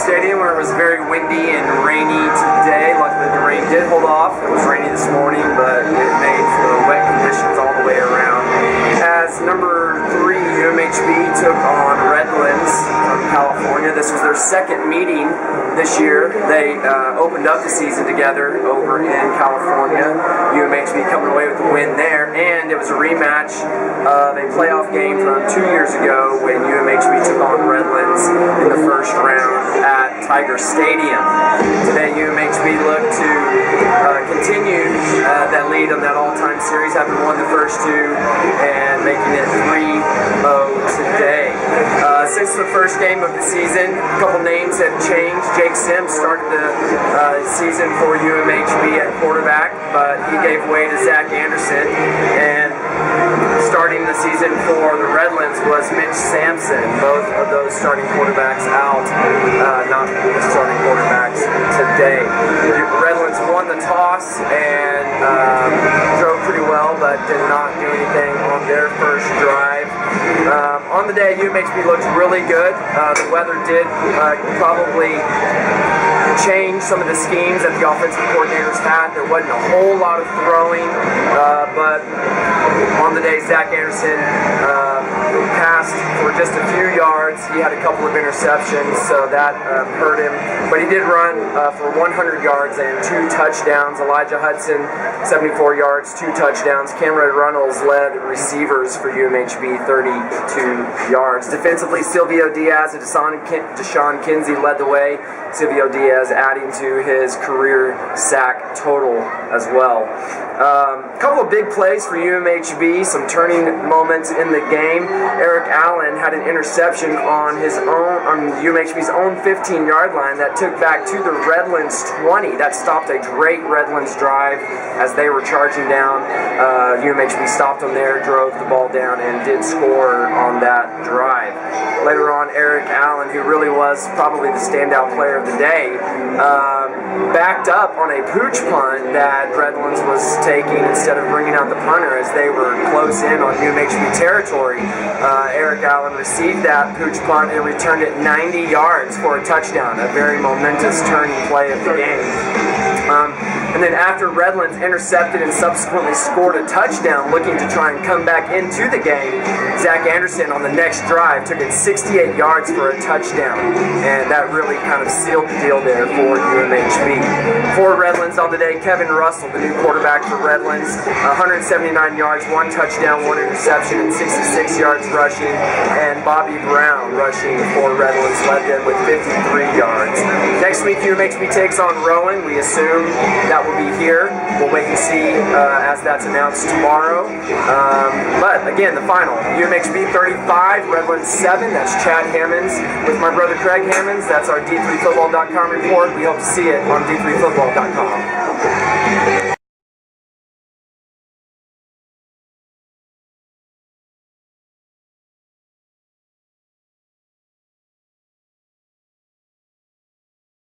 Stadium, where it was very windy and rainy today. Luckily the rain did hold off. It was rainy this morning, but it made for wet conditions all the way around. As number 3 UMHB took on Redlands from California. This was their second meeting this year. They opened up the season together over in California. UMHB coming away with the win there, and it was a rematch of a playoff game from 2 years ago when UMHB took on Redlands in the first round at Tiger Stadium. Today UMHB looked to continue that lead on that all-time series, having won the first two and making it 3-0 today. Since the first game of the season, a couple names have changed. Jake Sims started the season for UMHB at quarterback, but he gave way to Zach Anderson, and starting the season for the Redlands was Mitch Sampson. Both of those starting quarterbacks out, not starting quarterbacks today. The Redlands won the toss and drove pretty well, but did not do anything on their first drive. On the day, UMHB looked really good. The weather did probably change some of the schemes that the offensive coordinators had. There wasn't a whole lot of throwing, but on the day, Zach Anderson passed for just a few yards. He had a couple of interceptions, so that hurt him. But he did run for 100 yards and 2 touchdowns. Elijah Hudson, 74 yards, 2 touchdowns. Cameron Runnels led receivers for UMHB, 32 yards. Defensively, Silvio Diaz and Deshaun Kinsey led the way. Silvio Diaz adding to his career sack total as well. A couple of big plays for UMHB, some turning moments in the game. Eric Allen had an interception on UMHB's own 15-yard line that took back to the Redlands 20. That stopped a great Redlands drive as they were charging down. UMHB stopped them there, drove the ball down, and did score on that drive. Later on, Eric Allen, who really was probably the standout player of the day, backed up on a pooch punt that Redlands was taking instead of bringing out the punter as they were close in on UMHB territory. Eric Allen received that pooch punt and returned it 90 yards for a touchdown, a very momentous turning play of the game. And then after Redlands intercepted and subsequently scored a touchdown looking to try and come back into the game, Zach Anderson on the next drive took it 68 yards for a touchdown, and that really kind of sealed the deal there for UMHB. For Redlands on the day, Kevin Russell, the new quarterback for Redlands, 179 yards, 1 touchdown, 1 interception, and 66 yards rushing, and Bobby Brown rushing for Redlands led them with 53 yards. Next week, UMHB takes on Rowan. We assume that will be here. We'll wait and see as that's announced tomorrow. But again, the final, UMHB 35, Redlands 7. That's Chad Hammonds with my brother Craig Hammonds. That's our D3Football.com report. We hope to see it on D3Football.com.